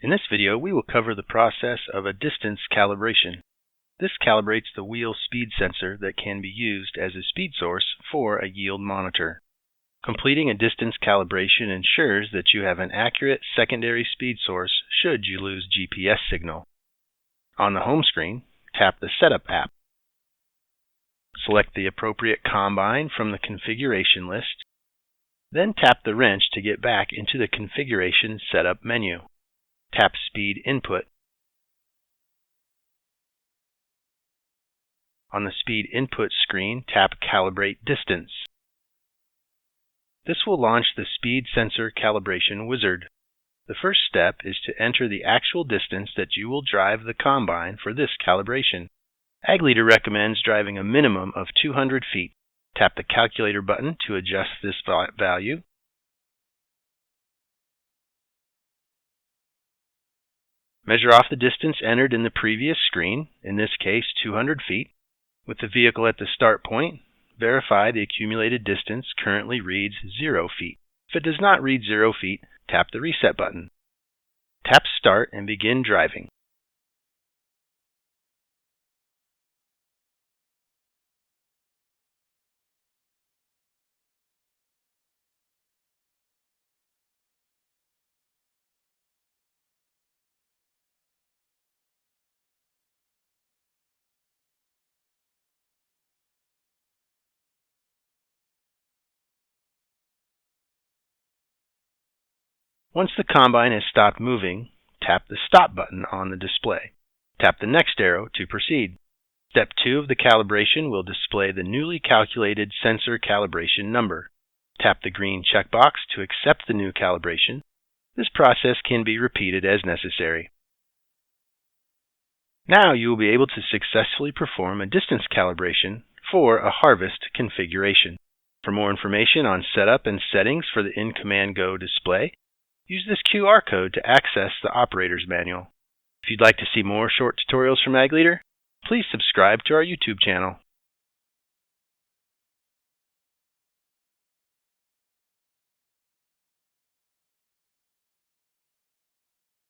In this video, we will cover the process of a distance calibration. This calibrates the wheel speed sensor that can be used as a speed source for a yield monitor. Completing a distance calibration ensures that you have an accurate secondary speed source should you lose GPS signal. On the home screen, tap the Setup app. Select the appropriate combine from the configuration list. Then tap the wrench to get back into the configuration setup menu. Tap Speed Input. On the Speed Input screen, tap Calibrate Distance. This will launch the Speed Sensor Calibration wizard. The first step is to enter the actual distance that you will drive the combine for this calibration. Ag Leader recommends driving a minimum of 200 feet. Tap the Calculator button to adjust this value. Measure off the distance entered in the previous screen, in this case 200 feet. With the vehicle at the start point, verify the accumulated distance currently reads 0 feet. If it does not read 0 feet, tap the Reset button. Tap Start and begin driving. Once the combine has stopped moving, tap the Stop button on the display. Tap the next arrow to proceed. Step 2 of the calibration will display the newly calculated sensor calibration number. Tap the green checkbox to accept the new calibration. This process can be repeated as necessary. Now you will be able to successfully perform a distance calibration for a harvest configuration. For more information on setup and settings for the InCommand Go display, use this QR code to access the operator's manual. If you'd like to see more short tutorials from Ag Leader, please subscribe to our YouTube channel.